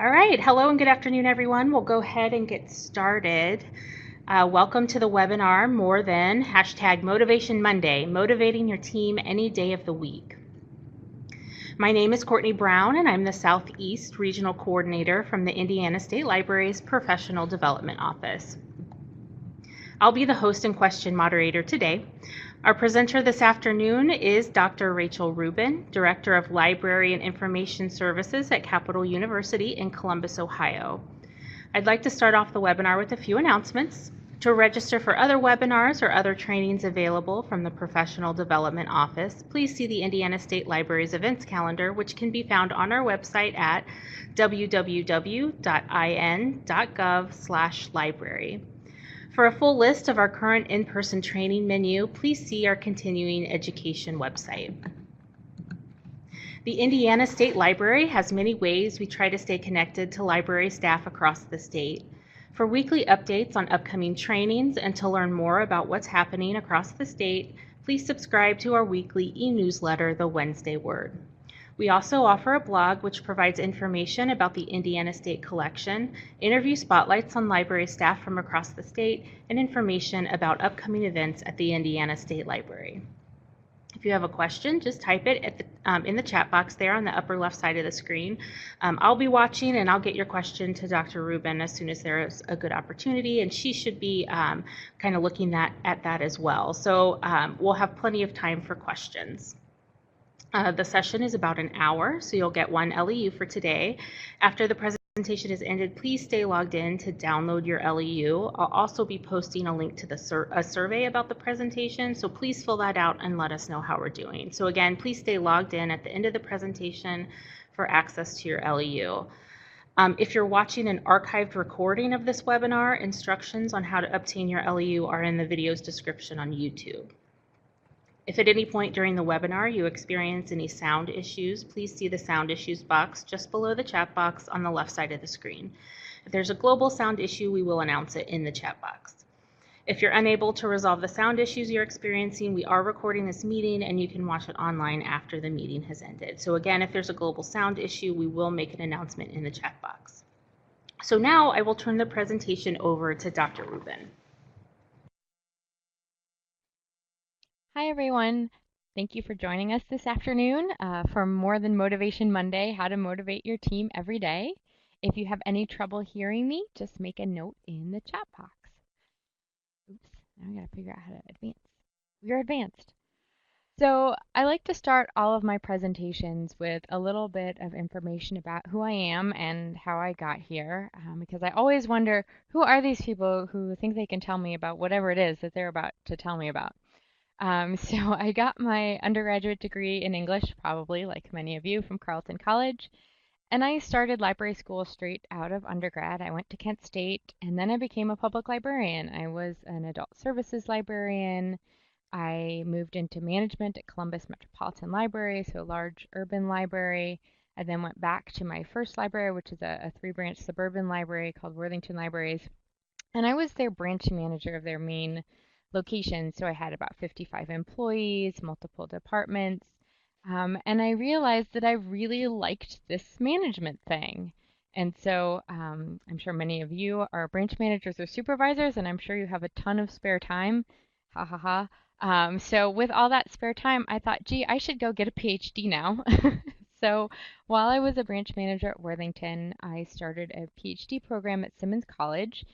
All right, hello and good afternoon, everyone. We'll go ahead and get started. Welcome to the webinar, More Than, #Motivation Monday, motivating your team any day of the week. My name is Courtney Brown, and I'm the Southeast Regional Coordinator from the Indiana State Library's Professional Development Office. I'll be the host and question moderator today. Our presenter this afternoon is Dr. Rachel Rubin, Director of Library and Information Services at Capital University in Columbus, Ohio. I'd like to start off the webinar with a few announcements. To register for other webinars or other trainings available from the Professional Development Office, please see the Indiana State Library's events calendar, which can be found on our website at www.in.gov/library. For a full list of our current in-person training menu, please see our continuing education website. The Indiana State Library has many ways we try to stay connected to library staff across the state. For weekly updates on upcoming trainings and to learn more about what's happening across the state, please subscribe to our weekly e-newsletter, The Wednesday Word. We also offer a blog which provides information about the Indiana State Collection, interview spotlights on library staff from across the state, and information about upcoming events at the Indiana State Library. If you have a question, just type it at in the chat box there on the upper left side of the screen. I'll be watching and I'll get your question to Dr. Rubin as soon as there is a good opportunity, and she should be kind of looking at that as well. So we'll have plenty of time for questions. The session is about an hour, so you'll get one LEU for today. After the presentation is ended, please stay logged in to download your LEU. I'll also be posting a link to a survey about the presentation, so please fill that out and let us know how we're doing. So again, please stay logged in at the end of the presentation for access to your LEU. If you're watching an archived recording of this webinar, instructions on how to obtain your LEU are in the video's description on YouTube. If at any point during the webinar you experience any sound issues, please see the sound issues box just below the chat box on the left side of the screen. If there's a global sound issue, we will announce it in the chat box. If you're unable to resolve the sound issues you're experiencing, we are recording this meeting and you can watch it online after the meeting has ended. So again, if there's a global sound issue, we will make an announcement in the chat box. So now I will turn the presentation over to Dr. Rubin. Hi, everyone. Thank you for joining us this afternoon for More Than Motivation Monday, how to motivate your team every day. If you have any trouble hearing me, just make a note in the chat box. Oops, now I gotta figure out how to advance. We're advanced. So I like to start all of my presentations with a little bit of information about who I am and how I got here, because I always wonder, who are these people who think they can tell me about whatever it is that they're about to tell me about? So I got my undergraduate degree in English, probably like many of you, from Carleton College. And I started library school straight out of undergrad. I went to Kent State, and then I became a public librarian. I was an adult services librarian. I moved into management at Columbus Metropolitan Library, so a large urban library. I then went back to my first library, which is a three-branch suburban library called Worthington Libraries. And I was their branch manager of their main location. So I had about 55 employees, multiple departments, and I realized that I really liked this management thing. And so I'm sure many of you are branch managers or supervisors, and I'm sure you have a ton of spare time. Ha ha ha. So with all that spare time, I thought, gee, I should go get a PhD now. So while I was a branch manager at Worthington, I started a PhD program at Simmons College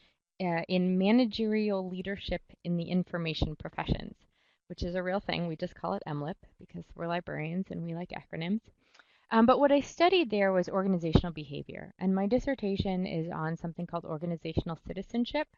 in Managerial Leadership in the Information Professions, which is a real thing. We just call it MLIP because we're librarians and we like acronyms. But what I studied there was organizational behavior, and my dissertation is on something called organizational citizenship,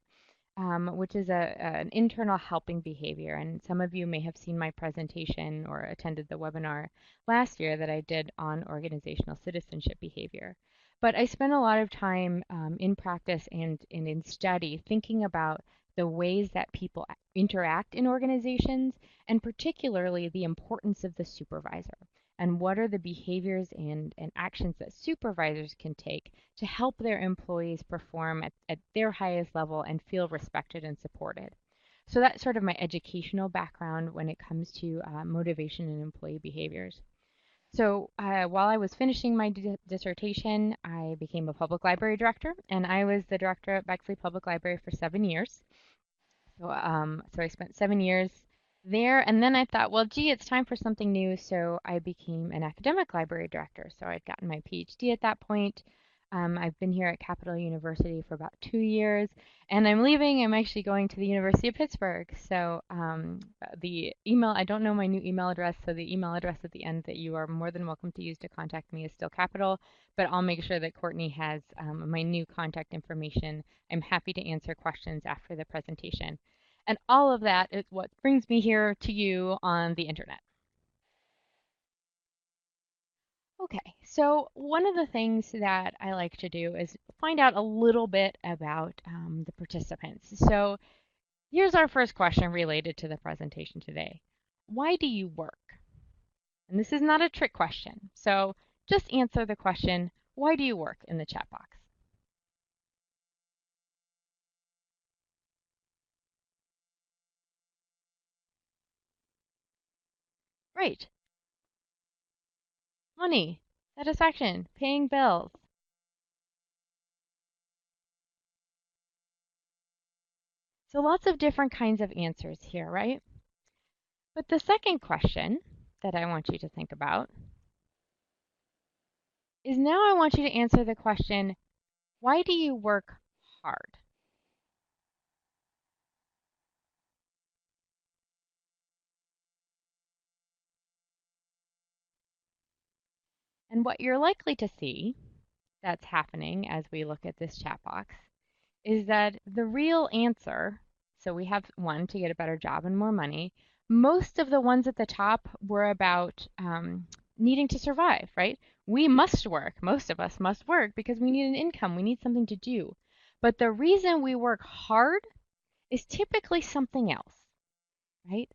which is an internal helping behavior. And some of you may have seen my presentation or attended the webinar last year that I did on organizational citizenship behavior. But I spent a lot of time in practice and in study thinking about the ways that people interact in organizations, and particularly the importance of the supervisor. And what are the behaviors and actions that supervisors can take to help their employees perform at their highest level and feel respected and supported. So that's sort of my educational background when it comes to motivation and employee behaviors. So while I was finishing my dissertation, I became a public library director, and I was the director at Bexley Public Library for 7 years. So I spent 7 years there, and then I thought, well, gee, it's time for something new. So I became an academic library director. So I'd gotten my Ph.D. at that point. I've been here at Capital University for about 2 years, and I'm leaving. I'm actually going to the University of Pittsburgh. So the email, I don't know my new email address, so the email address at the end that you are more than welcome to use to contact me is still Capital, but I'll make sure that Courtney has my new contact information. I'm happy to answer questions after the presentation. And all of that is what brings me here to you on the internet. Okay, so one of the things that I like to do is find out a little bit about the participants. So here's our first question related to the presentation today. Why do you work? And this is not a trick question. So just answer the question, why do you work, in the chat box? Right. Money, satisfaction, paying bills. So lots of different kinds of answers here, right? But the second question that I want you to think about is, now I want you to answer the question, why do you work hard? And what you're likely to see that's happening as we look at this chat box is that the real answer, so we have one, to get a better job and more money. Most of the ones at the top were about needing to survive, right? We must work. Most of us must work because we need an income. We need something to do. But the reason we work hard is typically something else, right?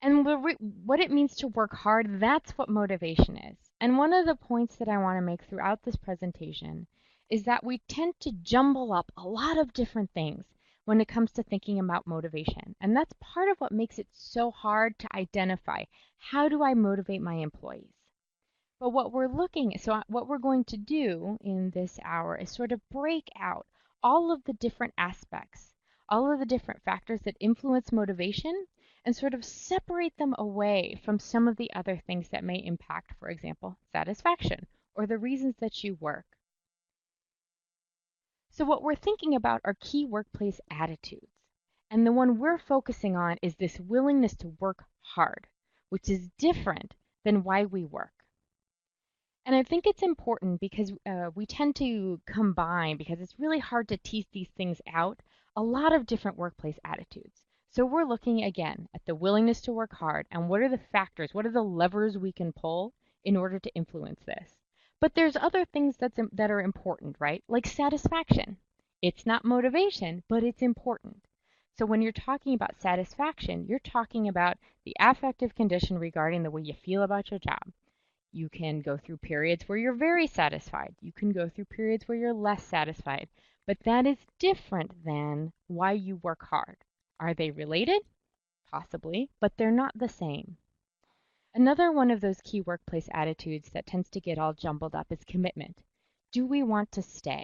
And what it means to work hard, that's what motivation is. And one of the points that I want to make throughout this presentation is that we tend to jumble up a lot of different things when it comes to thinking about motivation. And that's part of what makes it so hard to identify, how do I motivate my employees? But what we're going to do in this hour is sort of break out all of the different aspects, all of the different factors that influence motivation, and sort of separate them away from some of the other things that may impact, for example, satisfaction or the reasons that you work. So what we're thinking about are key workplace attitudes. And the one we're focusing on is this willingness to work hard, which is different than why we work. And I think it's important because we tend to combine, because it's really hard to tease these things out, a lot of different workplace attitudes. So we're looking again at the willingness to work hard and what are the factors, what are the levers we can pull in order to influence this. But there's other things that are important, right? Like satisfaction. It's not motivation, but it's important. So when you're talking about satisfaction, you're talking about the affective condition regarding the way you feel about your job. You can go through periods where you're very satisfied. You can go through periods where you're less satisfied. But that is different than why you work hard. Are they related? Possibly, but they're not the same. Another one of those key workplace attitudes that tends to get all jumbled up is commitment. Do we want to stay?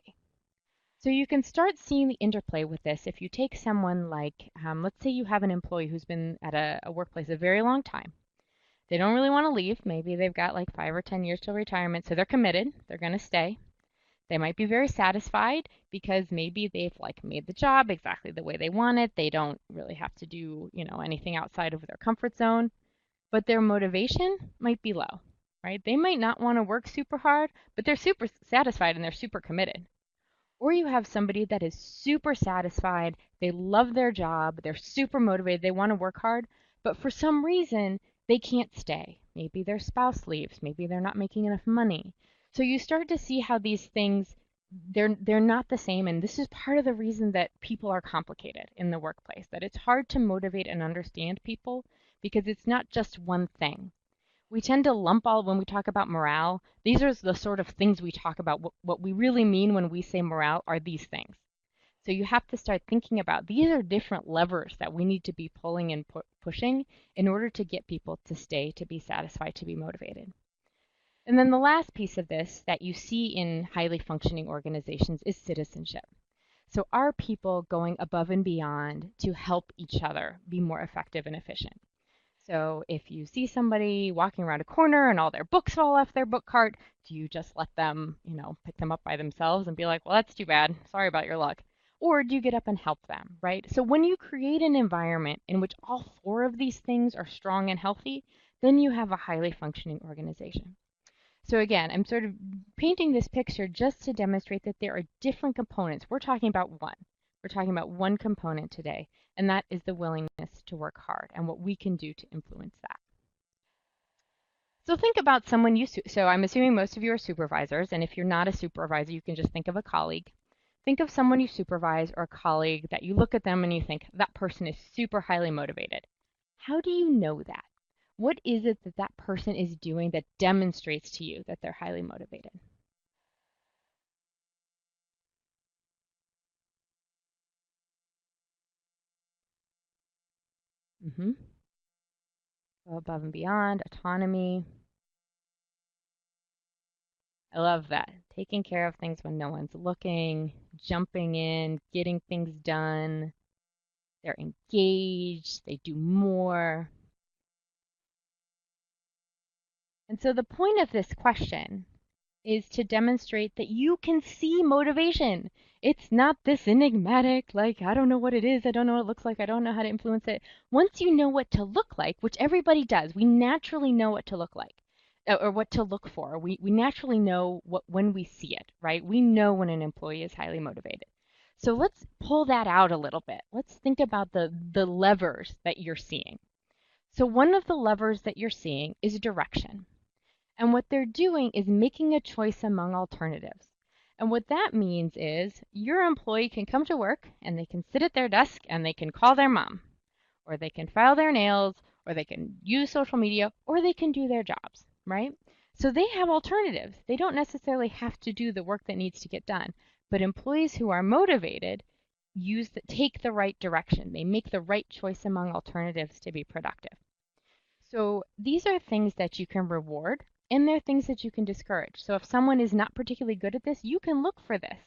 So you can start seeing the interplay with this if you take someone like, let's say you have an employee who's been at a workplace a very long time. They don't really want to leave. Maybe they've got like 5 or 10 years till retirement, so they're committed. They're going to stay. They might be very satisfied because maybe they've like made the job exactly the way they want it. They don't really have to do, anything outside of their comfort zone, but their motivation might be low, right? They might not want to work super hard, but they're super satisfied and they're super committed. Or you have somebody that is super satisfied, they love their job, they're super motivated, they want to work hard, but for some reason they can't stay. Maybe their spouse leaves, maybe they're not making enough money. So you start to see how these things, they're not the same, and this is part of the reason that people are complicated in the workplace, that it's hard to motivate and understand people because it's not just one thing. We tend to lump all, when we talk about morale, these are the sort of things we talk about. What we really mean when we say morale are these things. So you have to start thinking about, these are different levers that we need to be pulling and pushing in order to get people to stay, to be satisfied, to be motivated. And then the last piece of this that you see in highly functioning organizations is citizenship. So are people going above and beyond to help each other be more effective and efficient? So if you see somebody walking around a corner and all their books fall off their book cart, do you just let them, pick them up by themselves and be like, well, that's too bad. Sorry about your luck. Or do you get up and help them, right? So when you create an environment in which all four of these things are strong and healthy, then you have a highly functioning organization. So again, I'm sort of painting this picture just to demonstrate that there are different components. We're talking about one. We're talking about one component today, and that is the willingness to work hard and what we can do to influence that. So think about someone so I'm assuming most of you are supervisors, and if you're not a supervisor, you can just think of a colleague. Think of someone you supervise or a colleague that you look at them and you think, that person is super highly motivated. How do you know that? What is it that that person is doing that demonstrates to you that they're highly motivated? Mm-hmm. Go above and beyond, autonomy. I love that. Taking care of things when no one's looking, jumping in, getting things done. They're engaged, they do more. And so the point of this question is to demonstrate that you can see motivation. It's not this enigmatic, like, I don't know what it is, I don't know what it looks like, I don't know how to influence it. Once you know what to look like, which everybody does, we naturally know what to look like or what to look for. We naturally know when we see it, right? We know when an employee is highly motivated. So let's pull that out a little bit. Let's think about the levers that you're seeing. So one of the levers that you're seeing is direction. And what they're doing is making a choice among alternatives. And what that means is your employee can come to work and they can sit at their desk and they can call their mom, or they can file their nails, or they can use social media, or they can do their jobs, right? So they have alternatives. They don't necessarily have to do the work that needs to get done. But employees who are motivated take the right direction. They make the right choice among alternatives to be productive. So these are things that you can reward and they're things that you can discourage. So if someone is not particularly good at this, you can look for this.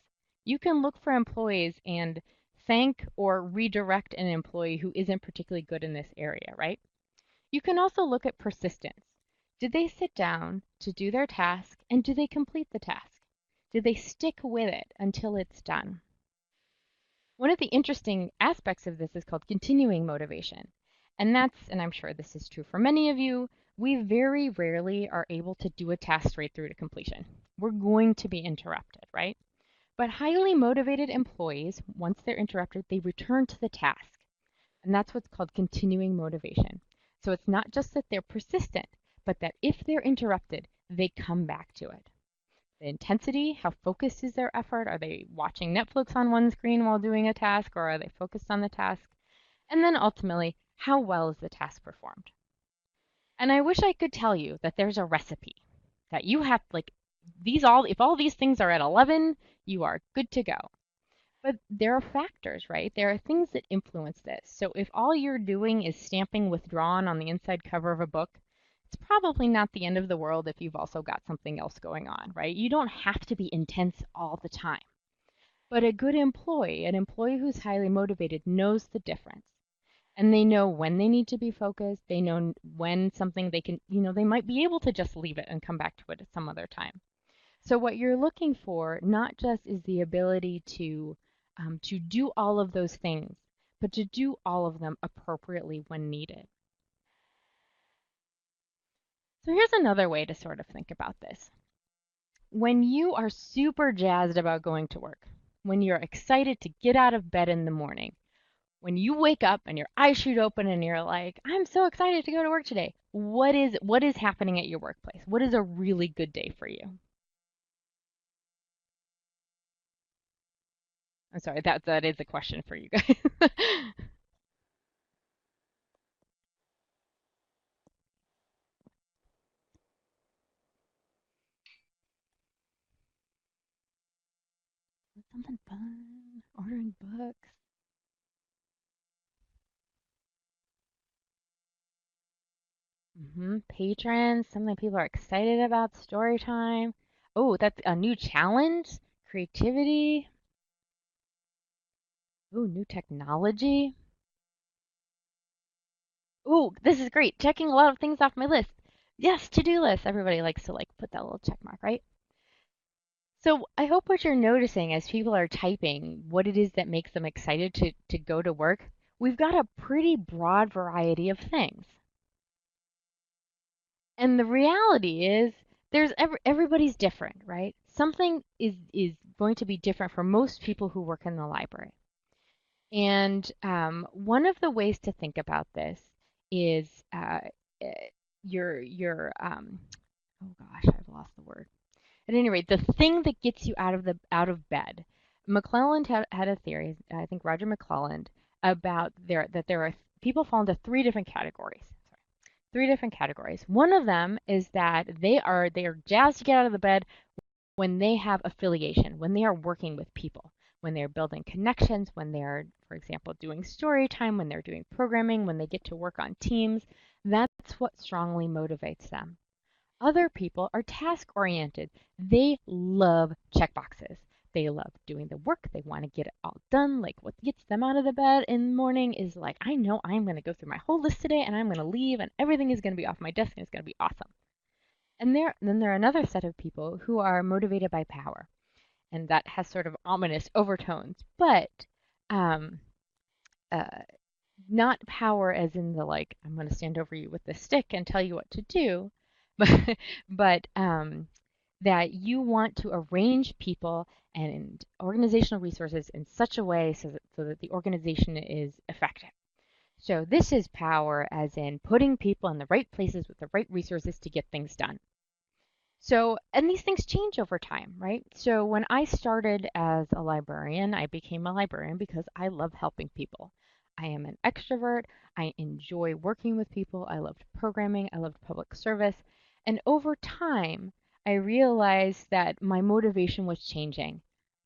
You can look for employees and thank or redirect an employee who isn't particularly good in this area, right? You can also look at persistence. Did they sit down to do their task and do they complete the task? Did they stick with it until it's done? One of the interesting aspects of this is called continuing motivation. And I'm sure this is true for many of you, we very rarely are able to do a task straight through to completion. We're going to be interrupted, right? But highly motivated employees, once they're interrupted, they return to the task. And that's what's called continuing motivation. So it's not just that they're persistent, but that if they're interrupted, they come back to it. The intensity, how focused is their effort? Are they watching Netflix on one screen while doing a task, or are they focused on the task? And then ultimately, how well is the task performed? And I wish I could tell you that there's a recipe that you have, like, if all these things are at 11, you are good to go. But there are factors, right? There are things that influence this. So if all you're doing is stamping withdrawn on the inside cover of a book, it's probably not the end of the world if you've also got something else going on, right? You don't have to be intense all the time. But a good employee, an employee who's highly motivated, knows the difference. And they know when they need to be focused. They know when something they can, they might be able to just leave it and come back to it at some other time. So what you're looking for not just is the ability to do all of those things, but to do all of them appropriately when needed. So here's another way to sort of think about this. When you are super jazzed about going to work, when you're excited to get out of bed in the morning, when you wake up and your eyes shoot open and you're like, I'm so excited to go to work today, what is happening at your workplace? What is a really good day for you? I'm sorry, that is a question for you guys. Something fun, ordering books. Patrons, something people are excited about, story time. Oh, that's a new challenge, creativity. Ooh, new technology. Ooh, this is great. Checking a lot of things off my list. Yes, to-do list. Everybody likes to like put that little check mark, right? So I hope what you're noticing as people are typing what it is that makes them excited to go to work, we've got a pretty broad variety of things. And the reality is everybody's different, right? Something is going to be different for most people who work in the library. And one of the ways to think about this is your oh gosh, I've lost the word. At any rate, the thing that gets you out of bed. McClelland had a theory, I think Roger McClelland, about that there are people fall into three different categories. Three different categories. One of them is that they are jazzed to get out of the bed when they have affiliation, when they are working with people, when they're building connections, when they're, for example, doing story time, when they're doing programming, when they get to work on teams. That's what strongly motivates them. Other people are task oriented. They love checkboxes. They love doing the work. They want to get it all done. Like what gets them out of the bed in the morning is like, I know I'm going to go through my whole list today and I'm going to leave and everything is going to be off my desk and it's going to be awesome. And then there are another set of people who are motivated by power. And that has sort of ominous overtones, but um, uh, not power as in the like, I'm going to stand over you with this stick and tell you what to do, but, but that you want to arrange people and organizational resources in such a way so that the organization is effective. So this is power as in putting people in the right places with the right resources to get things done. So, and these things change over time, right? So when I started as a librarian, I became a librarian because I love helping people. I am an extrovert. I enjoy working with people. I loved programming. I loved public service. And over time, I realized that my motivation was changing.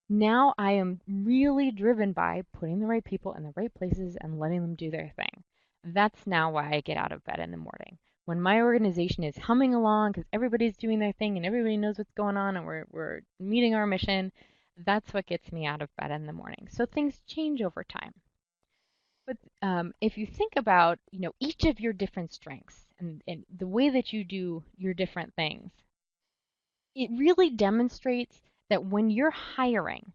Now I am really driven by putting the right people in the right places and letting them do their thing. That's now why I get out of bed in the morning. When my organization is humming along because everybody's doing their thing and everybody knows what's going on and we're meeting our mission, that's what gets me out of bed in the morning. So things change over time. But if you think about, each of your different strengths and the way that you do your different things, it really demonstrates that when you're hiring,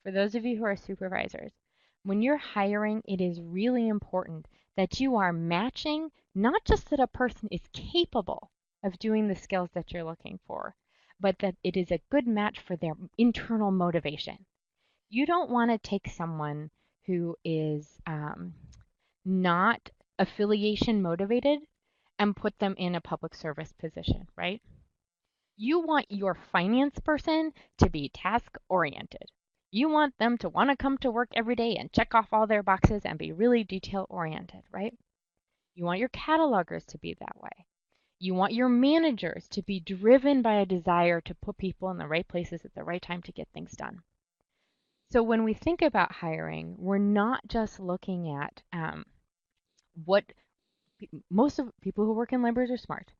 for those of you who are supervisors, when you're hiring, it is really important that you are matching not just that a person is capable of doing the skills that you're looking for, but that it is a good match for their internal motivation. You don't want to take someone who is not affiliation motivated and put them in a public service position, right? You want your finance person to be task oriented. You want them to want to come to work every day and check off all their boxes and be really detail oriented, right? You want your catalogers to be that way. You want your managers to be driven by a desire to put people in the right places at the right time to get things done. So when we think about hiring, we're not just looking at what most of people who work in libraries are smart.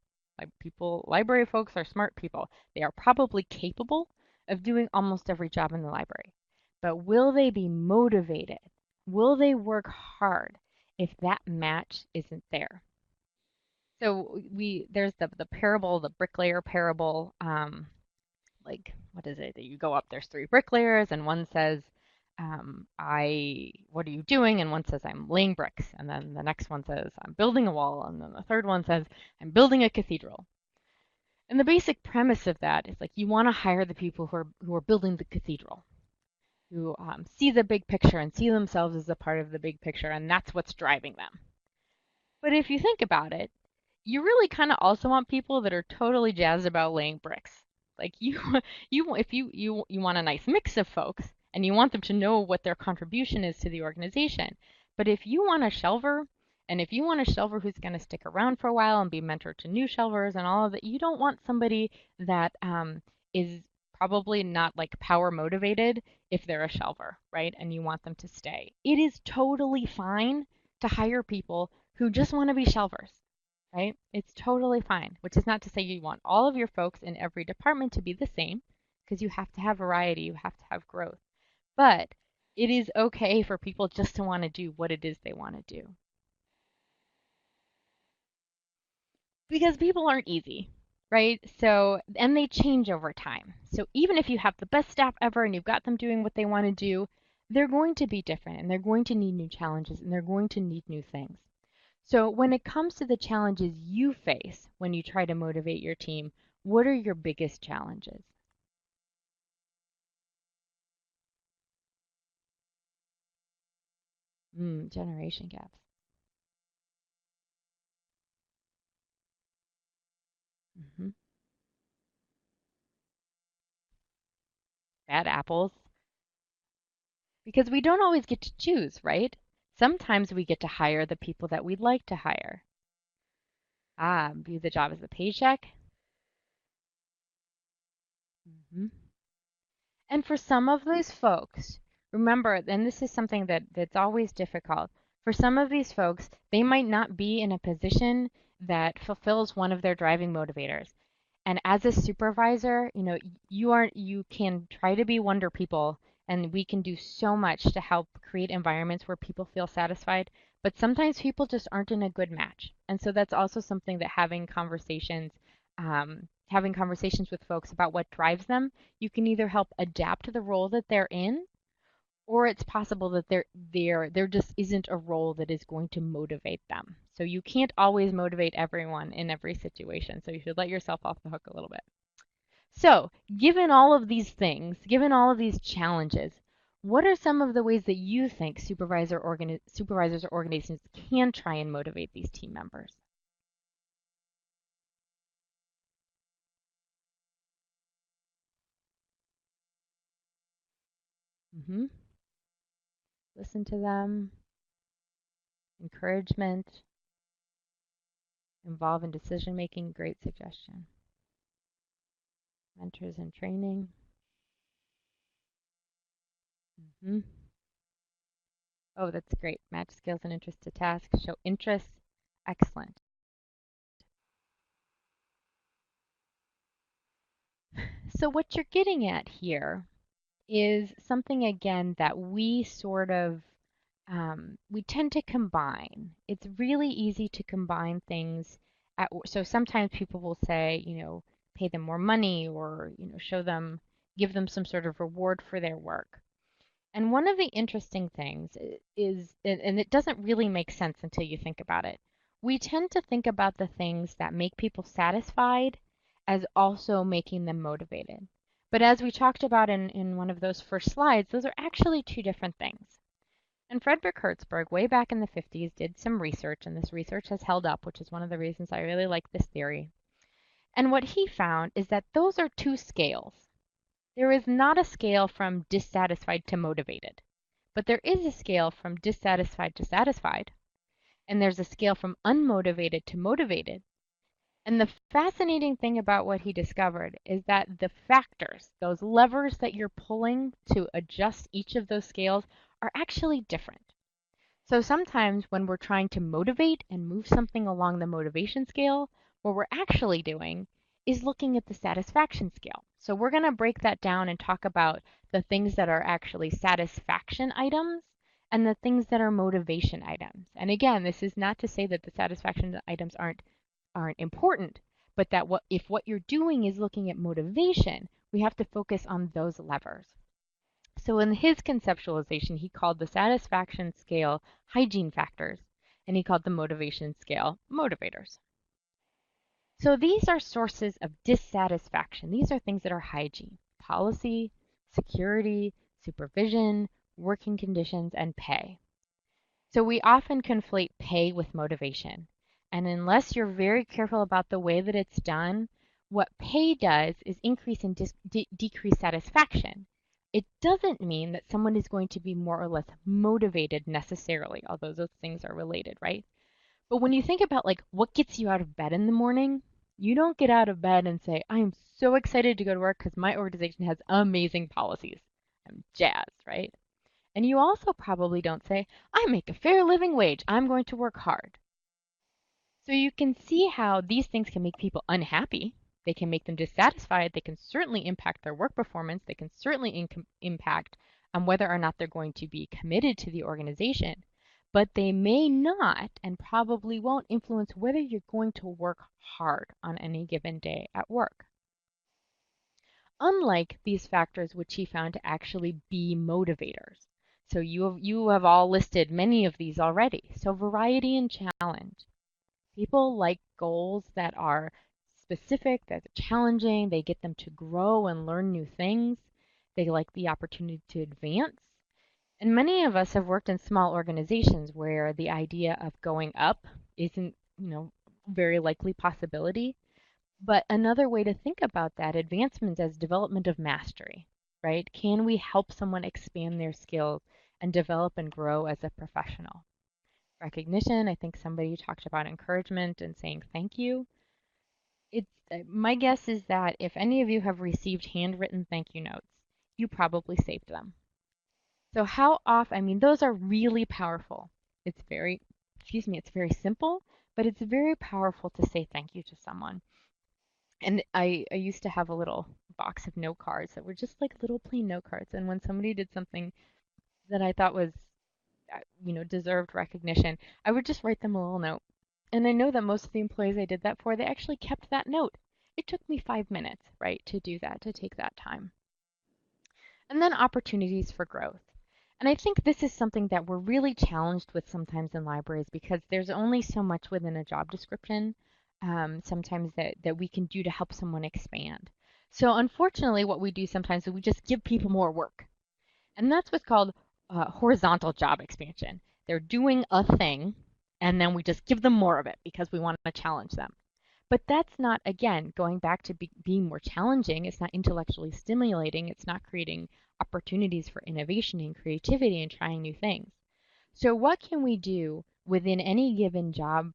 Library folks are smart people. They are probably capable of doing almost every job in the library. But will they be motivated? Will they work hard if that match isn't there? So there's the parable, the bricklayer parable. Like what is it that you go up? There's three bricklayers, and one says, what are you doing? And one says, I'm laying bricks. And then the next one says, I'm building a wall. And then the third one says, I'm building a cathedral. And the basic premise of that is like you want to hire the people who are building the cathedral, who see the big picture and see themselves as a part of the big picture, and that's what's driving them. But if you think about it, you really kind of also want people that are totally jazzed about laying bricks. Like if you want a nice mix of folks, and you want them to know what their contribution is to the organization. But if you want a shelver, and if you want a shelver who's going to stick around for a while and be mentor to new shelvers and all of that, you don't want somebody that is probably not like power motivated if they're a shelver, right? And you want them to stay. It is totally fine to hire people who just want to be shelvers. right? It's totally fine, which is not to say you want all of your folks in every department to be the same, because you have to have variety, you have to have growth. But it is okay for people just to want to do what it is they want to do. Because people aren't easy, right? So, and they change over time. So even if you have the best staff ever and you've got them doing what they want to do, they're going to be different and they're going to need new challenges and they're going to need new things. So when it comes to the challenges you face when you try to motivate your team, what are your biggest challenges? Generation gaps. hmm Bad apples. Because we don't always get to choose, right? Sometimes we get to hire the people that we'd like to hire. View the job as a paycheck. hmm And for some of these folks, remember, and this is something that's always difficult, for some of these folks, they might not be in a position that fulfills one of their driving motivators. And as a supervisor, you can try to be wonder people and we can do so much to help create environments where people feel satisfied, but sometimes people just aren't in a good match. And so that's also something that having conversations with folks about what drives them, you can either help adapt to the role that they're in, or it's possible that there just isn't a role that is going to motivate them. So you can't always motivate everyone in every situation. So you should let yourself off the hook a little bit. So, given all of these things, given all of these challenges, what are some of the ways that you think supervisors or organizations can try and motivate these team members? hmm Listen to them, encouragement, involve in decision making, great suggestion. Mentors and training. hmm Oh, that's great. Match skills and interest to task. Show interest. Excellent. So what you're getting at here is something again that we tend to combine. It's really easy to combine things. So sometimes people will say, pay them more money or, give them some sort of reward for their work. And one of the interesting things is, and it doesn't really make sense until you think about it, we tend to think about the things that make people satisfied as also making them motivated. But as we talked about in one of those first slides, those are actually two different things. And Frederick Hertzberg, way back in the 50s, did some research, and this research has held up, which is one of the reasons I really like this theory. And what he found is that those are two scales. There is not a scale from dissatisfied to motivated, but there is a scale from dissatisfied to satisfied, and there's a scale from unmotivated to motivated. And the fascinating thing about what he discovered is that the factors, those levers that you're pulling to adjust each of those scales, are actually different. So sometimes when we're trying to motivate and move something along the motivation scale, what we're actually doing is looking at the satisfaction scale. So we're going to break that down and talk about the things that are actually satisfaction items and the things that are motivation items. And again, this is not to say that the satisfaction items aren't important, but that if what you're doing is looking at motivation, we have to focus on those levers. So in his conceptualization, he called the satisfaction scale hygiene factors, and he called the motivation scale motivators. So these are sources of dissatisfaction. These are things that are hygiene: policy, security, supervision, working conditions, and pay. So we often conflate pay with motivation. And unless you're very careful about the way that it's done, what pay does is increase and decrease satisfaction. It doesn't mean that someone is going to be more or less motivated necessarily, although those things are related, right? But when you think about like what gets you out of bed in the morning, you don't get out of bed and say, I'm so excited to go to work because my organization has amazing policies. I'm jazzed, right? And you also probably don't say, I make a fair living wage. I'm going to work hard. So you can see how these things can make people unhappy. They can make them dissatisfied. They can certainly impact their work performance. They can certainly impact whether or not they're going to be committed to the organization. But they may not and probably won't influence whether you're going to work hard on any given day at work. Unlike these factors which he found to actually be motivators. So you have all listed many of these already. So variety and challenge. People like goals that are specific, that are challenging, they get them to grow and learn new things. They like the opportunity to advance. And many of us have worked in small organizations where the idea of going up isn't, very likely possibility. But another way to think about that advancement as development of mastery, right? Can we help someone expand their skills and develop and grow as a professional? Recognition, I think somebody talked about encouragement and saying thank you. It's my guess is that if any of you have received handwritten thank you notes, you probably saved them. So how often, those are really powerful. It's very, it's very simple, but it's very powerful to say thank you to someone. And I used to have a little box of note cards that were just like little plain note cards. And when somebody did something that I thought was, deserved recognition, I would just write them a little note. And I know that most of the employees I did that for, they actually kept that note. It took me 5 minutes, right, to do that, to take that time. And then opportunities for growth. And I think this is something that we're really challenged with sometimes in libraries because there's only so much within a job description sometimes that we can do to help someone expand. So unfortunately, what we do sometimes is we just give people more work. And that's what's called horizontal job expansion. They're doing a thing, and then we just give them more of it because we want to challenge them. But that's not, again, going back to being more challenging. It's not intellectually stimulating. It's not creating opportunities for innovation and creativity and trying new things. So what can we do within any given job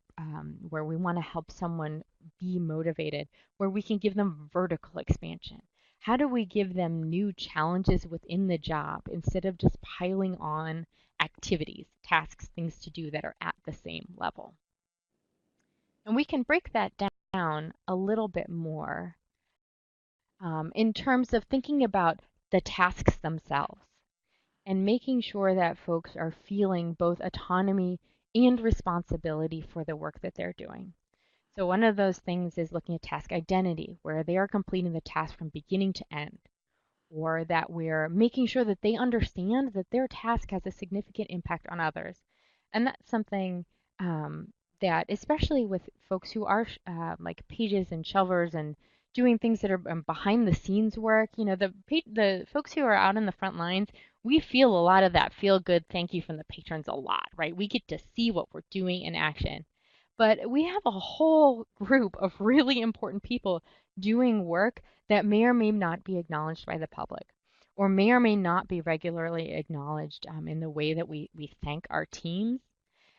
where we want to help someone be motivated, where we can give them vertical expansion? How do we give them new challenges within the job instead of just piling on activities, tasks, things to do that are at the same level? And we can break that down a little bit more in terms of thinking about the tasks themselves and making sure that folks are feeling both autonomy and responsibility for the work that they're doing. So one of those things is looking at task identity, where they are completing the task from beginning to end, or that we're making sure that they understand that their task has a significant impact on others. And that's something that, especially with folks who are like pages and shelvers and doing things that are behind the scenes work, the folks who are out in the front lines, we feel a lot of that feel good thank you from the patrons a lot, right? We get to see what we're doing in action. But we have a whole group of really important people doing work that may or may not be acknowledged by the public or may not be regularly acknowledged in the way that we thank our teams.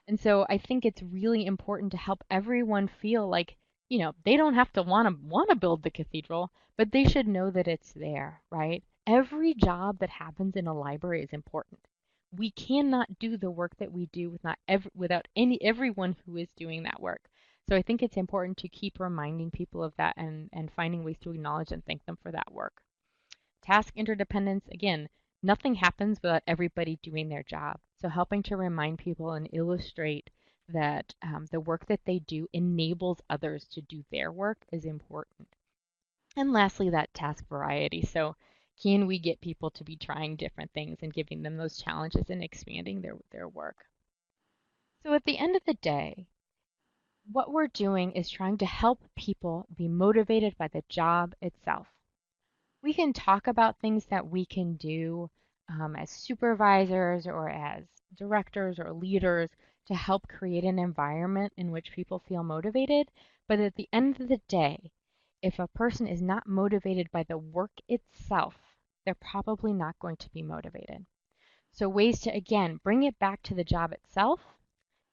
And so I think it's really important to help everyone feel like, they don't have to want to build the cathedral, but they should know that it's there, right? Every job that happens in a library is important. We cannot do the work that we do without everyone who is doing that work. So I think it's important to keep reminding people of that and finding ways to acknowledge and thank them for that work. Task interdependence, again, nothing happens without everybody doing their job. So helping to remind people and illustrate that the work that they do enables others to do their work is important. And lastly, that task variety. So can we get people to be trying different things and giving them those challenges and expanding their work? So at the end of the day, what we're doing is trying to help people be motivated by the job itself. We can talk about things that we can do as supervisors or as directors or leaders to help create an environment in which people feel motivated. But at the end of the day, if a person is not motivated by the work itself, they're probably not going to be motivated. So ways to, again, bring it back to the job itself,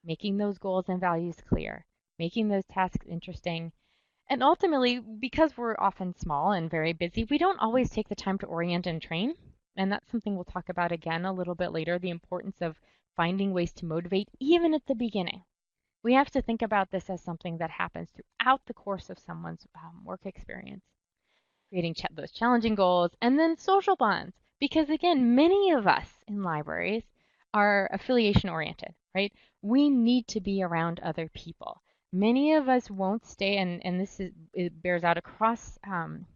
making those goals and values clear, making those tasks interesting, and ultimately, because we're often small and very busy, we don't always take the time to orient and train. And that's something we'll talk about again a little bit later, the importance of finding ways to motivate even at the beginning. We have to think about this as something that happens throughout the course of someone's work experience, creating those challenging goals, and then social bonds. Because again, many of us in libraries are affiliation oriented, right? We need to be around other people. Many of us won't stay, and it bears out across um,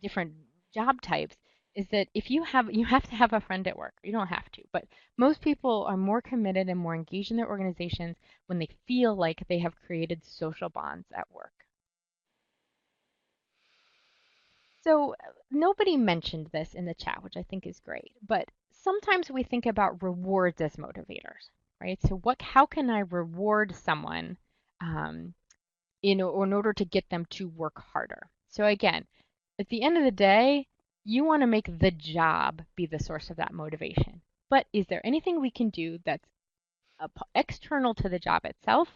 different job types, is that if you have to have a friend at work. You don't have to, but most people are more committed and more engaged in their organizations when they feel like they have created social bonds at work. So nobody mentioned this in the chat, which I think is great, but sometimes we think about rewards as motivators, right? So how can I reward someone um, in order to get them to work harder? So again, at the end of the day, you want to make the job be the source of that motivation. But is there anything we can do that's external to the job itself?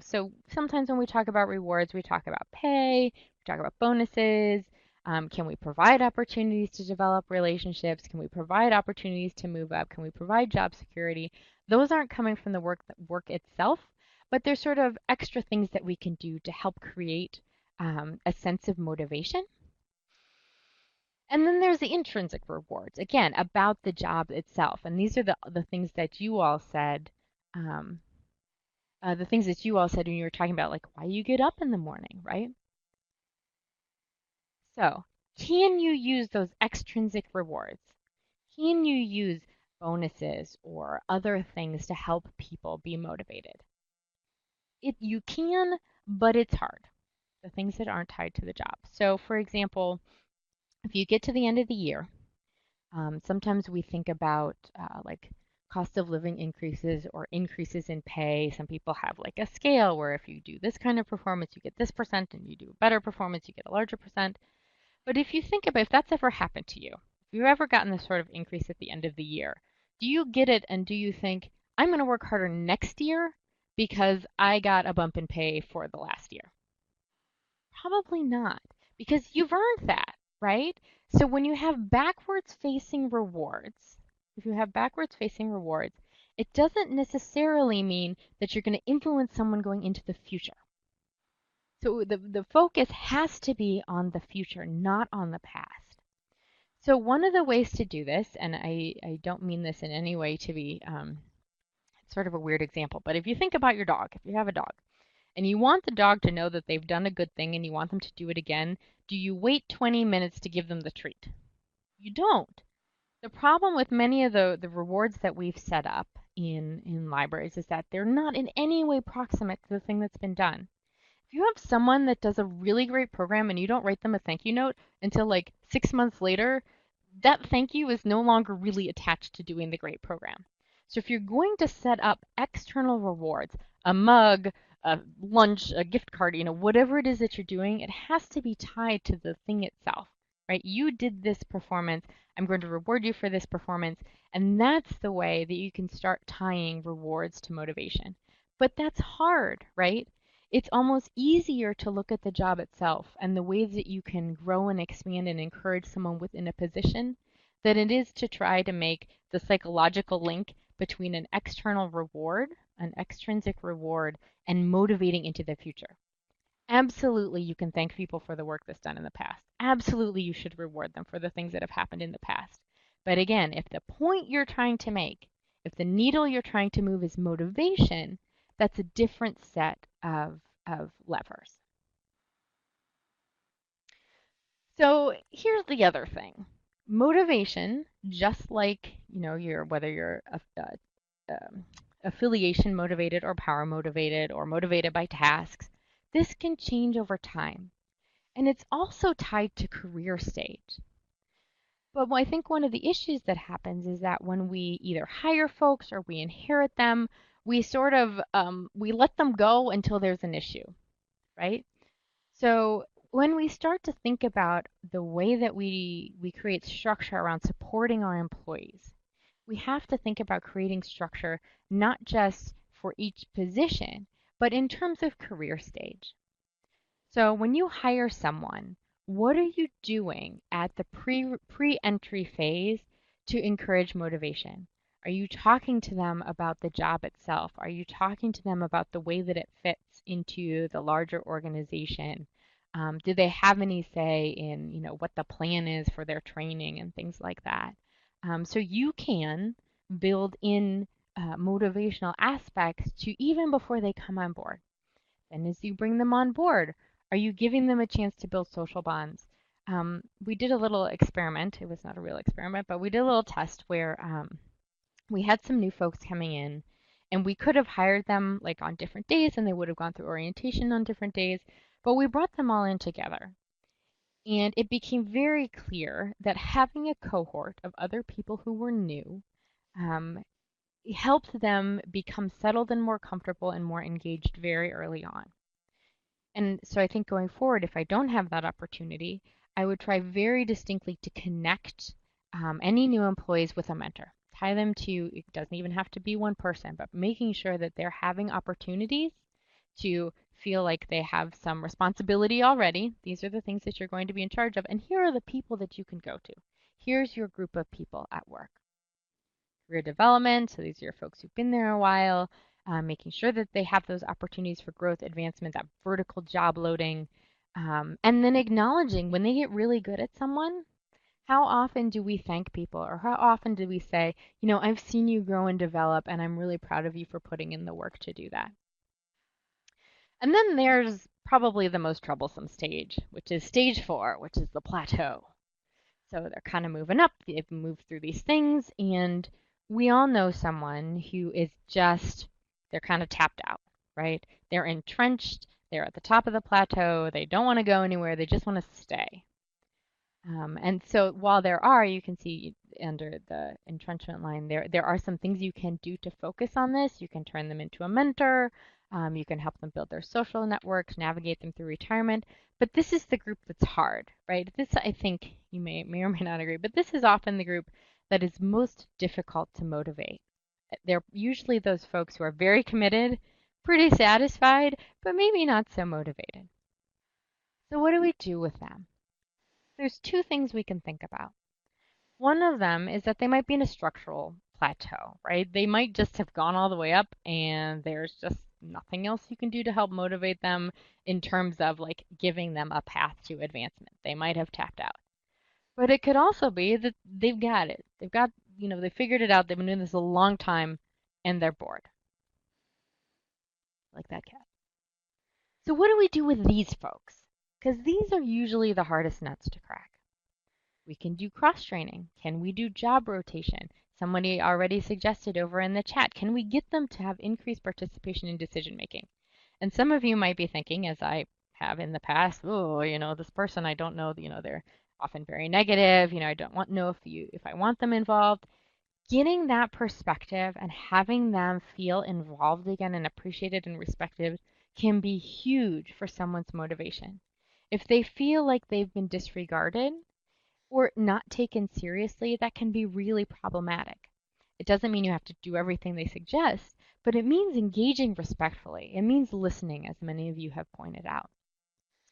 So sometimes when we talk about rewards, we talk about pay, we talk about bonuses. Can we provide opportunities to develop relationships? Can we provide opportunities to move up? Can we provide job security? Those aren't coming from the work itself, but there's sort of extra things that we can do to help create a sense of motivation. And then there's the intrinsic rewards, again, about the job itself. And these are the things that you all said, um, when you were talking about like why you get up in the morning, right? So can you use those extrinsic rewards? Can you use bonuses or other things to help people be motivated? You can, but it's hard. The things that aren't tied to the job. So for example, if you get to the end of the year, sometimes we think about like cost of living increases or increases in pay. Some people have like a scale where if you do this kind of performance, you get this percent, and you do better performance, you get a larger percent. But if you think about if that's ever happened to you, if you've ever gotten this sort of increase at the end of the year, do you get it and do you think, I'm going to work harder next year because I got a bump in pay for the last year? Probably not, because you've earned that, right? So when you have backwards facing rewards, if you have backwards facing rewards, it doesn't necessarily mean that you're going to influence someone going into the future. So the focus has to be on the future, not on the past. So one of the ways to do this, and I don't mean this in any way to be sort of a weird example, but if you think about your dog, if you have a dog, and you want the dog to know that they've done a good thing and you want them to do it again, do you wait 20 minutes to give them the treat? You don't. The problem with many of the rewards that we've set up in libraries is that they're not in any way proximate to the thing that's been done. If you have someone that does a really great program and you don't write them a thank you note until like 6 months later, that thank you is no longer really attached to doing the great program. So if you're going to set up external rewards, a mug, a lunch, a gift card, whatever it is that you're doing, it has to be tied to the thing itself, right? You did this performance. I'm going to reward you for this performance. And that's the way that you can start tying rewards to motivation. But that's hard, right? It's almost easier to look at the job itself and the ways that you can grow and expand and encourage someone within a position than it is to try to make the psychological link between an external reward, an extrinsic reward, and motivating into the future. Absolutely, you can thank people for the work that's done in the past. Absolutely, you should reward them for the things that have happened in the past. But again, if the point you're trying to make, if the needle you're trying to move is motivation, that's a different set of levers. So here's the other thing. Motivation, just like whether you're affiliation motivated or power motivated or motivated by tasks, this can change over time. And it's also tied to career stage. But I think one of the issues that happens is that when we either hire folks or we inherit them, we sort of we let them go until there's an issue, right? So when we start to think about the way that we create structure around supporting our employees, we have to think about creating structure not just for each position, but in terms of career stage. So when you hire someone, what are you doing at the pre-entry phase to encourage motivation? Are you talking to them about the job itself? Are you talking to them about the way that it fits into the larger organization? Do they have any say in, what the plan is for their training and things like that? So you can build in motivational aspects to even before they come on board. Then as you bring them on board, are you giving them a chance to build social bonds? We did a little experiment. It was not a real experiment, but we did a little test where we had some new folks coming in, and we could have hired them like on different days, and they would have gone through orientation on different days, but we brought them all in together. And it became very clear that having a cohort of other people who were new um, helped them become settled and more comfortable and more engaged very early on. And so I think going forward, if I don't have that opportunity, I would try very distinctly to connect any new employees with a mentor. Tie them to, it doesn't even have to be one person, but making sure that they're having opportunities to feel like they have some responsibility already. These are the things that you're going to be in charge of, and here are the people that you can go to. Here's your group of people at work. Career development, so these are your folks who've been there a while, making sure that they have those opportunities for growth, advancement, that vertical job loading, and then acknowledging when they get really good at someone, how often do we thank people or how often do we say, I've seen you grow and develop and I'm really proud of you for putting in the work to do that. And then there's probably the most troublesome stage, which is stage 4, which is the plateau. So they're kind of moving up, they've moved through these things, and we all know someone who is just, they're kind of tapped out, right? They're entrenched, they're at the top of the plateau, they don't want to go anywhere, they just want to stay. And so while there are, you can see under the entrenchment line, there are some things you can do to focus on this. You can turn them into a mentor. You can help them build their social networks, navigate them through retirement. But this is the group that's hard, right? This, I think you may or may not agree, but this is often the group that is most difficult to motivate. They're usually those folks who are very committed, pretty satisfied, but maybe not so motivated. So what do we do with them? There's 2 things we can think about. One of them is that they might be in a structural plateau, right? They might just have gone all the way up and there's just nothing else you can do to help motivate them in terms of like giving them a path to advancement. They might have tapped out. But it could also be that they've got it. They've got, they figured it out. They've been doing this a long time and they're bored. Like that cat. So what do we do with these folks? Because these are usually the hardest nuts to crack. We can do cross-training. Can we do job rotation? Somebody already suggested over in the chat, can we get them to have increased participation in decision making? And some of you might be thinking, as I have in the past, oh, this person I don't know, they're often very negative, I don't know if I want them involved. Getting that perspective and having them feel involved again and appreciated and respected can be huge for someone's motivation. If they feel like they've been disregarded, or not taken seriously, that can be really problematic. It doesn't mean you have to do everything they suggest, but it means engaging respectfully. It means listening, as many of you have pointed out.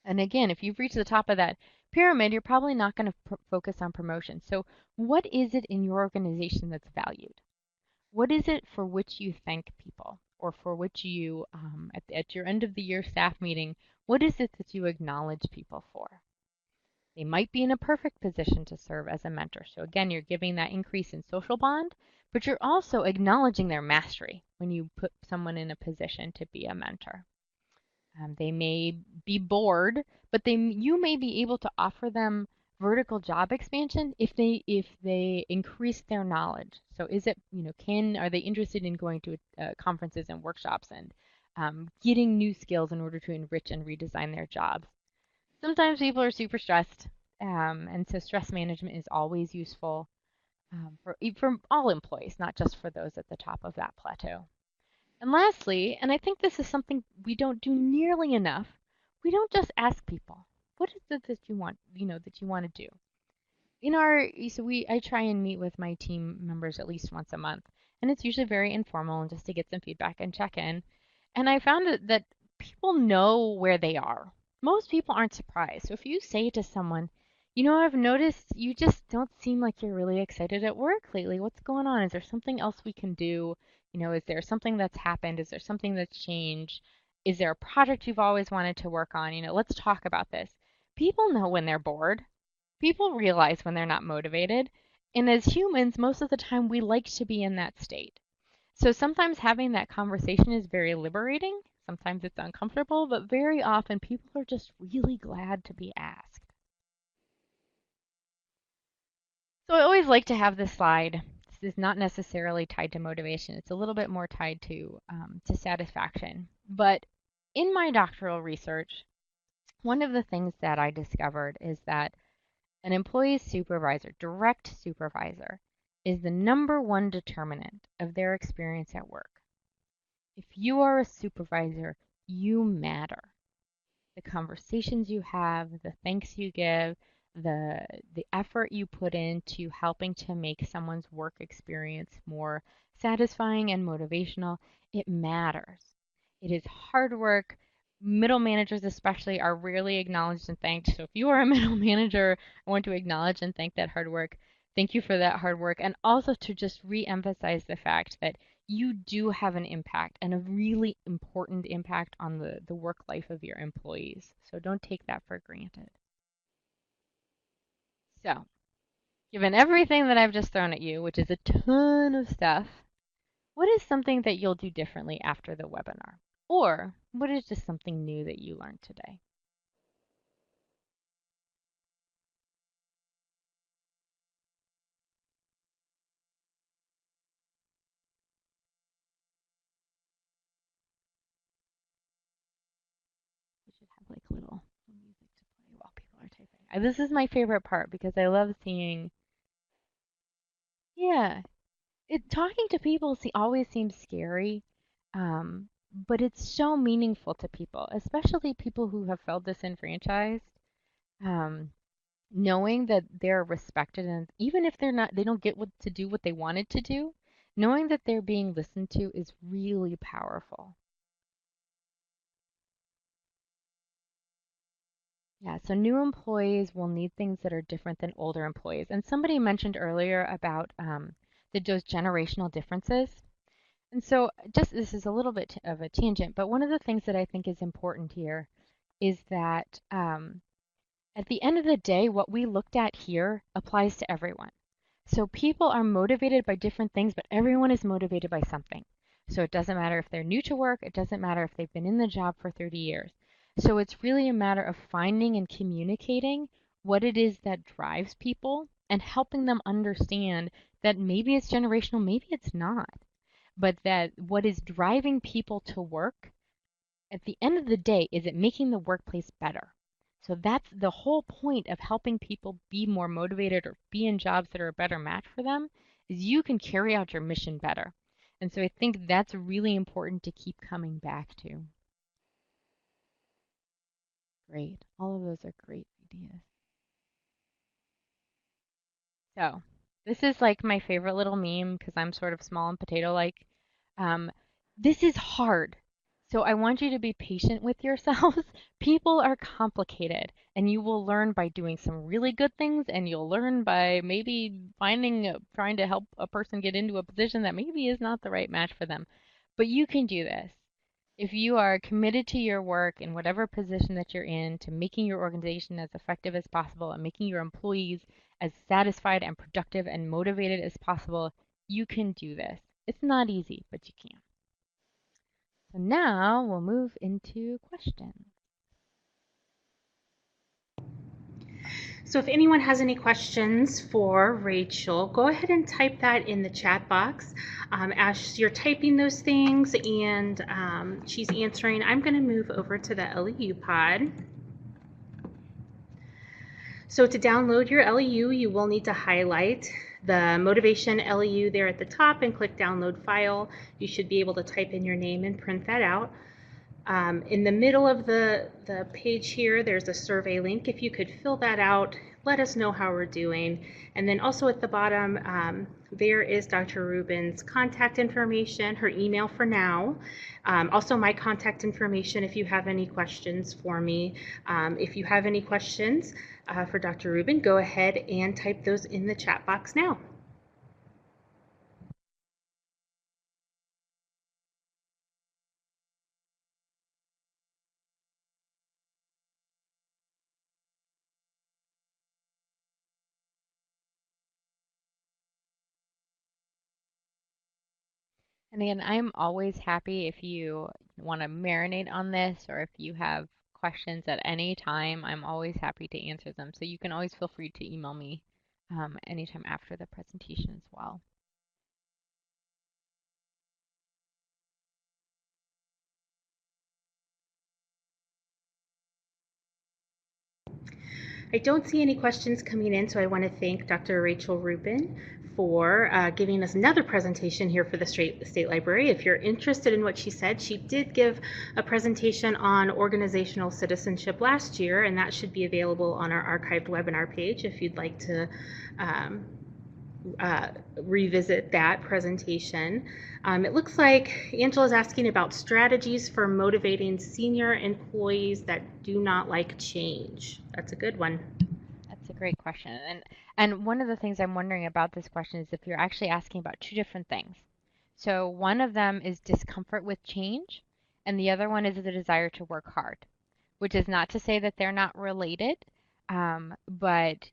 And again, if you've reached the top of that pyramid, you're probably not going to focus on promotion. So what is it in your organization that's valued? What is it for which you thank people, or for which you, at your end of the year staff meeting, what is it that you acknowledge people for? They might be in a perfect position to serve as a mentor. So again, you're giving that increase in social bond, but you're also acknowledging their mastery when you put someone in a position to be a mentor. They may be bored, but you may be able to offer them vertical job expansion if they increase their knowledge. So is it, are they interested in going to conferences and workshops and getting new skills in order to enrich and redesign their jobs? Sometimes people are super stressed, and so stress management is always useful for all employees, not just for those at the top of that plateau. And lastly, and I think this is something we don't do nearly enough, we don't just ask people, what is it that you want, that you want to do? I try and meet with my team members at least once a month, and it's usually very informal and just to get some feedback and check in. And I found that people know where they are. Most people aren't surprised. So if you say to someone, I've noticed you just don't seem like you're really excited at work lately. What's going on? Is there something else we can do? Is there something that's happened? Is there something that's changed? Is there a project you've always wanted to work on? Let's talk about this. People know when they're bored. People realize when they're not motivated. And as humans, most of the time we like to be in that state. So sometimes having that conversation is very liberating. Sometimes it's uncomfortable, but very often people are just really glad to be asked. So I always like to have this slide. This is not necessarily tied to motivation. It's a little bit more tied to satisfaction. But in my doctoral research, one of the things that I discovered is that an employee's supervisor, direct supervisor, is the number one determinant of their experience at work. If you are a supervisor, you matter. The conversations you have, the thanks you give, the effort you put into helping to make someone's work experience more satisfying and motivational, it matters. It is hard work. Middle managers especially are rarely acknowledged and thanked. So if you are a middle manager, I want to acknowledge and thank that hard work. Thank you for that hard work. And also to just re-emphasize the fact that you do have an impact and a really important impact on the work life of your employees. So don't take that for granted. So, given everything that I've just thrown at you, which is a ton of stuff, what is something that you'll do differently after the webinar? Or what is just something new that you learned today? We should have like little music to play while people are typing. This is my favorite part because I love seeing, yeah, talking to people always seems scary, but it's so meaningful to people, especially people who have felt disenfranchised. Um, Knowing that they're respected, and even if they don't get to do what they wanted to do, knowing that they're being listened to is really powerful. Yeah, so new employees will need things that are different than older employees. And somebody mentioned earlier about those generational differences. And so, just this is a little bit of a tangent, but one of the things that I think is important here is that at the end of the day, what we looked at here applies to everyone. So people are motivated by different things, but everyone is motivated by something. So it doesn't matter if they're new to work, it doesn't matter if they've been in the job for 30 years. So it's really a matter of finding and communicating what it is that drives people and helping them understand that maybe it's generational, maybe it's not, but that what is driving people to work at the end of the day is it making the workplace better. So that's the whole point of helping people be more motivated or be in jobs that are a better match for them is you can carry out your mission better. And so I think that's really important to keep coming back to. Great. All of those are great ideas. So this is like my favorite little meme because I'm sort of small and potato-like. Um, this is hard. So I want you to be patient with yourselves. People are complicated, and you will learn by doing some really good things, and you'll learn by maybe trying to help a person get into a position that maybe is not the right match for them. But you can do this. If you are committed to your work in whatever position that you're in, to making your organization as effective as possible and making your employees as satisfied and productive and motivated as possible, you can do this. It's not easy, but you can. So now we'll move into questions. So if anyone has any questions for Rachel, go ahead and type that in the chat box. As you're typing those things and she's answering, I'm going to move over to the LEU pod. So to download your LEU, you will need to highlight the Motivation LEU there at the top and click Download File. You should be able to type in your name and print that out. In the middle of the page here, there's a survey link. If you could fill that out, let us know how we're doing. And then also at the bottom, there is Dr. Rubin's contact information, her email for now. Also my contact information if you have any questions for me. If you have any questions for Dr. Rubin, go ahead and type those in the chat box now. And again, I'm always happy if you want to marinate on this or if you have questions at any time, I'm always happy to answer them. So you can always feel free to email me anytime after the presentation as well. I don't see any questions coming in, so I want to thank Dr. Rachel Rubin for giving us another presentation here for the State Library. If you're interested in what she said, she did give a presentation on organizational citizenship last year, and that should be available on our archived webinar page if you'd like to revisit that presentation. It looks like Angela's asking about strategies for motivating senior employees that do not like change. That's a good one. That's a great question. And one of the things I'm wondering about this question is if you're actually asking about two different things. So one of them is discomfort with change, and the other one is the desire to work hard, which is not to say that they're not related. But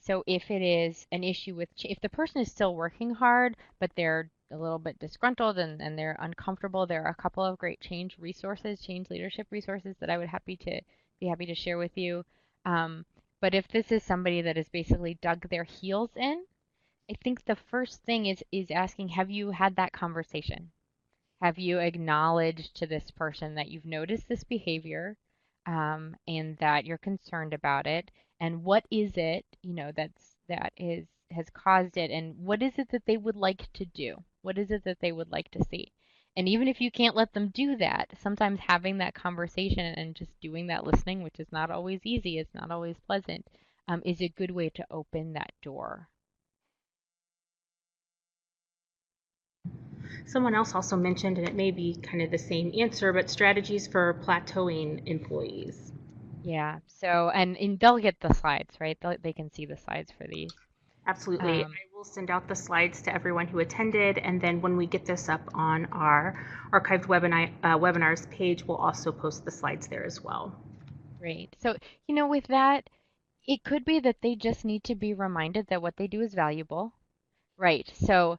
so if it is an issue with, if the person is still working hard, but they're a little bit disgruntled and they're uncomfortable, there are a couple of great change resources, change leadership resources that I would be happy to share with you. But if this is somebody that has basically dug their heels in, I think the first thing is asking, have you had that conversation? Have you acknowledged to this person that you've noticed this behavior and that you're concerned about it? And what is it, that has caused it? And what is it that they would like to do? What is it that they would like to see? And even if you can't let them do that, sometimes having that conversation and just doing that listening, which is not always easy, it's not always pleasant, is a good way to open that door. Someone else also mentioned, and it may be kind of the same answer, but strategies for plateauing employees. Yeah. So, and they'll get the slides, right? They can see the slides for these. Absolutely. I will send out the slides to everyone who attended, and then when we get this up on our archived webinars page, we'll also post the slides there as well. Great. So, with that, it could be that they just need to be reminded that what they do is valuable. Right. So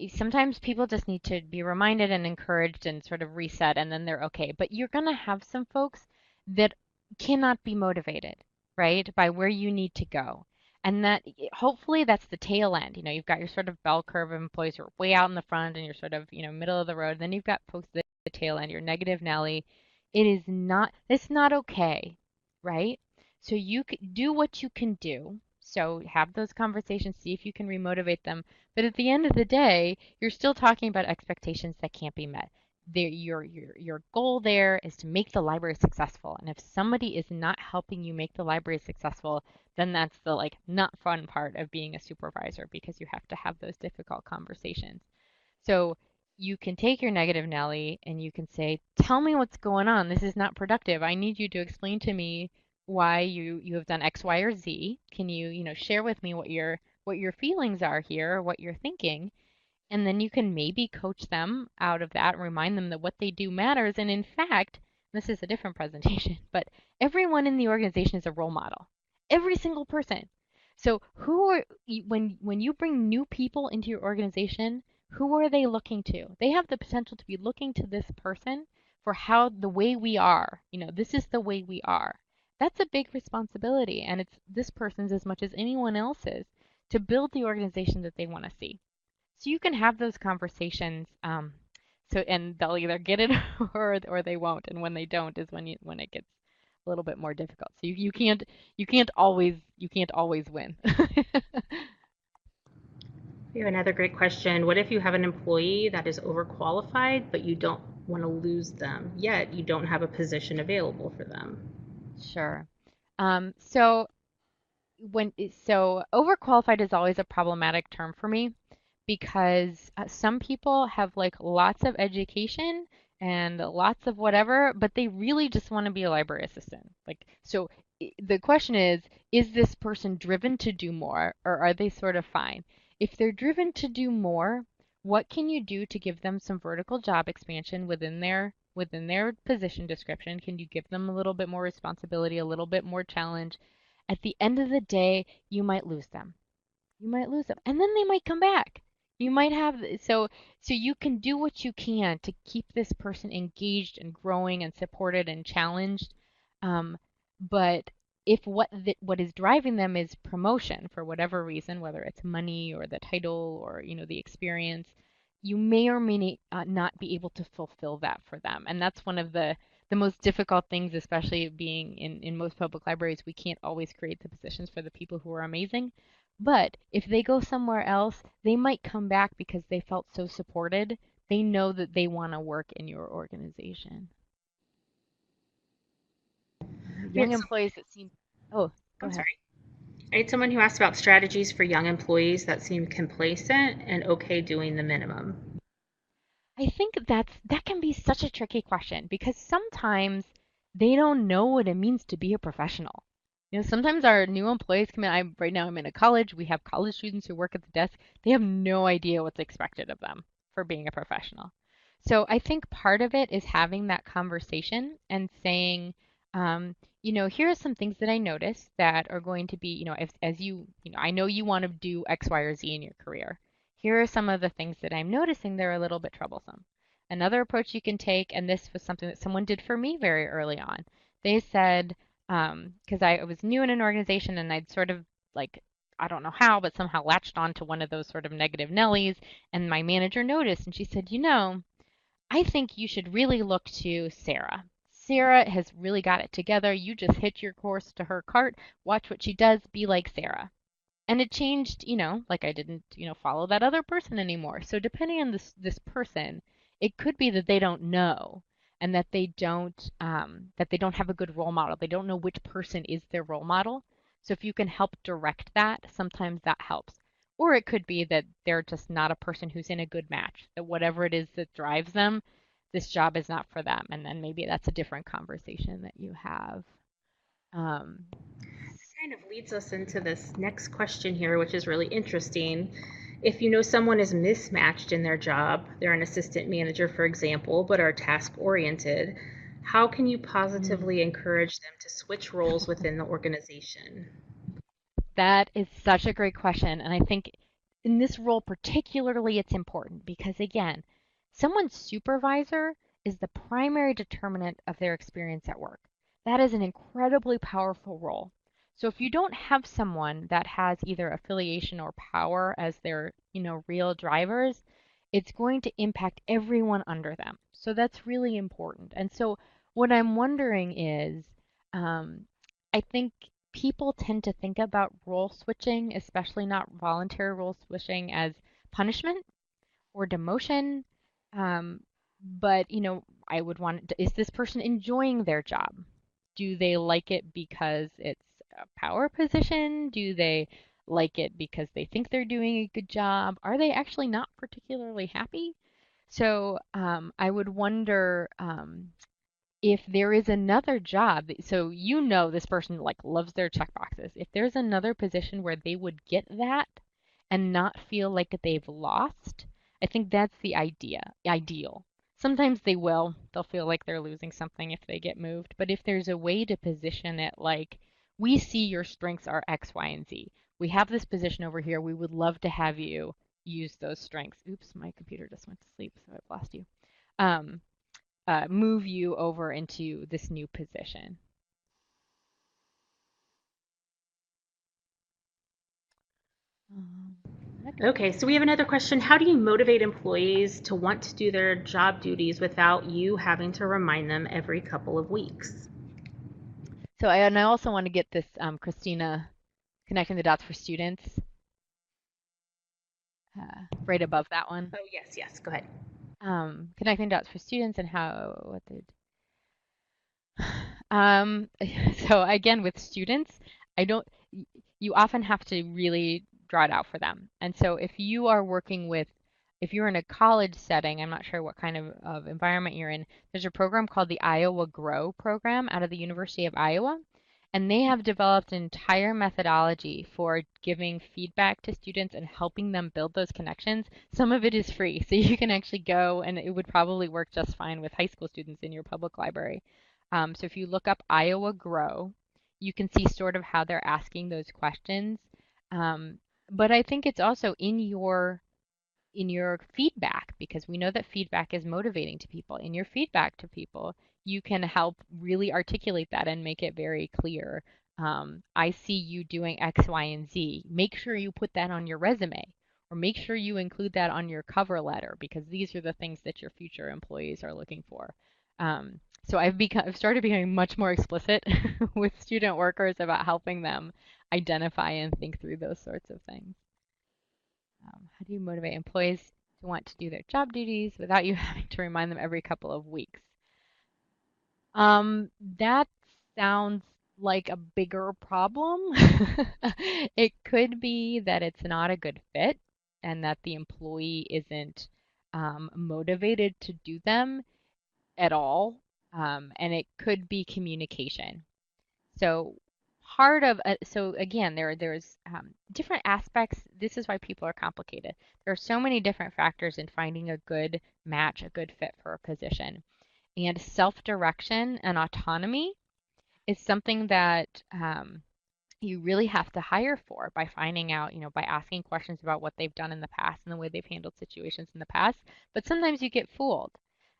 sometimes people just need to be reminded and encouraged and sort of reset, and then they're okay. But you're going to have some folks that cannot be motivated, right, by where you need to go. And that hopefully that's the tail end. You've got your sort of bell curve of employees who are way out in the front and you're sort of, middle of the road. Then you've got folks at the tail end, your negative Nelly. It's not okay, right? So you do what you can do. So have those conversations, see if you can remotivate them. But at the end of the day, you're still talking about expectations that can't be met. Your goal there is to make the library successful. And if somebody is not helping you make the library successful, then that's the not fun part of being a supervisor because you have to have those difficult conversations. So you can take your negative Nelly and you can say, tell me what's going on. This is not productive. I need you to explain to me why you have done X, Y, or Z. Can you share with me what your feelings are here, what you're thinking? And then you can maybe coach them out of that and remind them that what they do matters. And in fact, this is a different presentation, but everyone in the organization is a role model. Every single person. So when you bring new people into your organization, who are they looking to? They have the potential to be looking to this person for how the way we are. This is the way we are. That's a big responsibility, and it's this person's as much as anyone else's to build the organization that they want to see. So you can have those conversations. And they'll either get it or they won't. And when they don't is when it gets a little bit more difficult. So you can't always win. We have another great question. What if you have an employee that is overqualified, but you don't want to lose them, yet you don't have a position available for them. Sure. So so overqualified is always a problematic term for me because some people have like lots of education and lots of whatever, but they really just want to be a library assistant. Like, so the question is this person driven to do more or are they sort of fine? If they're driven to do more, what can you do to give them some vertical job expansion within their position description? Can you give them a little bit more responsibility, a little bit more challenge? At the end of the day, you might lose them. You might lose them. And then they might come back. You might have so you can do what you can to keep this person engaged and growing and supported and challenged. Um, but if what is driving them is promotion for whatever reason, whether it's money or the title or the experience, you may or may not be able to fulfill that for them. And that's one of the most difficult things, especially being in most public libraries, we can't always create the positions for the people who are amazing. But if they go somewhere else, they might come back because they felt so supported. They know that they want to work in your organization. We Young had some, employees that seem, oh, go I'm ahead. sorry. I had someone who asked about strategies for young employees that seem complacent and okay doing the minimum. I think that can be such a tricky question because sometimes they don't know what it means to be a professional. Sometimes our new employees come in. Right now I'm in a college. We have college students who work at the desk. They have no idea what's expected of them for being a professional. So I think part of it is having that conversation and saying, here are some things that I notice that are going to be, as I know you want to do X, Y, or Z in your career. Here are some of the things that I'm noticing they're a little bit troublesome. Another approach you can take, and this was something that someone did for me very early on. They said, because I was new in an organization and I'd sort of like, I don't know how, but somehow latched on to one of those sort of negative Nellies. And my manager noticed and she said, I think you should really look to Sarah. Sarah has really got it together. You just hitch your course to her cart, watch what she does, be like Sarah. And it changed, like I didn't, follow that other person anymore. So depending on this person, it could be that they don't know and that they don't have a good role model. They don't know which person is their role model. So if you can help direct that, sometimes that helps. Or it could be that they're just not a person who's in a good match, that whatever it is that drives them, this job is not for them. And then maybe that's a different conversation that you have. Um, Kind of leads us into this next question here, which is really interesting. If you know someone is mismatched in their job, they're an assistant manager, for example, but are task oriented, how can you mm. positively encourage them to switch roles within the organization? That is such a great question. And I think in this role particularly, it's important because, again, someone's supervisor is the primary determinant of their experience at work. That is an incredibly powerful role. So if you don't have someone that has either affiliation or power as their, real drivers, it's going to impact everyone under them. So that's really important. And so what I'm wondering is, um, I think people tend to think about role switching, especially not voluntary role switching, as punishment or demotion. Um, but, I would want, is this person enjoying their job? Do they like it because it's a power position? Do they like it because they think they're doing a good job? Are they actually not particularly happy? So I would wonder if there is another job, so this person like loves their checkboxes. If there's another position where they would get that and not feel like they've lost, I think that's the ideal. Sometimes they'll feel like they're losing something if they get moved, but if there's a way to position it like, we see your strengths are X, Y, and Z. We have this position over here. We would love to have you use those strengths. Oops, my computer just went to sleep, so I've lost you. Um, Move you over into this new position. Um, okay. Okay, so we have another question. How do you motivate employees to want to do their job duties without you having to remind them every couple of weeks? And I also want to get this, Christina, connecting the dots for students, right above that one. Oh, yes, yes, go ahead. Connecting dots for students and what did Um, so again, with students, I don't, you often have to really draw it out for them. And so if you're in a college setting, I'm not sure what kind of environment you're in, there's a program called the Iowa Grow program out of the University of Iowa. And they have developed an entire methodology for giving feedback to students and helping them build those connections. Some of it is free, so you can actually go, and it would probably work just fine with high school students in your public library. So if you look up Iowa Grow, you can see sort of how they're asking those questions. Um, but I think it's also in your feedback, because we know that feedback is motivating to people. In your feedback to people, you can help really articulate that and make it very clear. I see you doing X, Y, and Z. Make sure you put that on your resume, or make sure you include that on your cover letter, because these are the things that your future employees are looking for. So I've started becoming much more explicit with student workers about helping them identify and think through those sorts of things. How do you motivate employees to want to do their job duties without you having to remind them every couple of weeks? That sounds like a bigger problem. It could be that it's not a good fit and that the employee isn't motivated to do them at all. And it could be communication. So so again, there's different aspects. This is why people are complicated. There are so many different factors in finding a good match, a good fit for a position. And self-direction and autonomy is something that you really have to hire for by finding out, by asking questions about what they've done in the past and the way they've handled situations in the past. But sometimes you get fooled.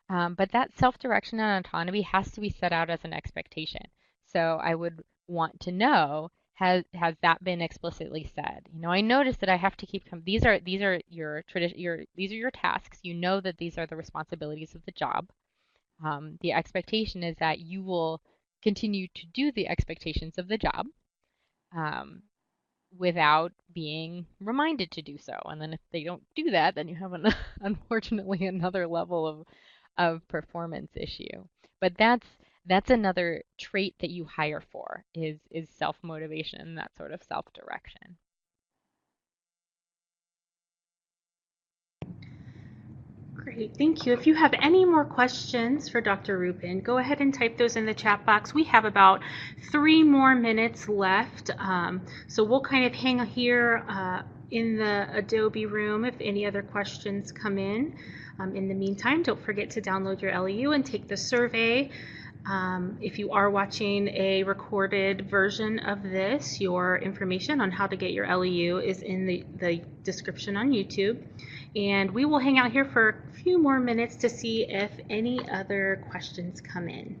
But that self-direction and autonomy has to be set out as an expectation. So I would want to know, has that been explicitly said? I noticed that I have to keep these are your tasks. You know that these are the responsibilities of the job. The expectation is that you will continue to do the expectations of the job um, without being reminded to do so. And then if they don't do that, then you have unfortunately another level of performance issue. But that's another trait that you hire for is self-motivation and that sort of self-direction. Great, thank you. If you have any more questions for Dr. Rubin, go ahead and type those in the chat box. We have about 3 more minutes left, so we'll kind of hang here in the Adobe room if any other questions come in. In the meantime, don't forget to download your LEU and take the survey. If you are watching a recorded version of this, your information on how to get your LEU is in the description on YouTube. And we will hang out here for a few more minutes to see if any other questions come in.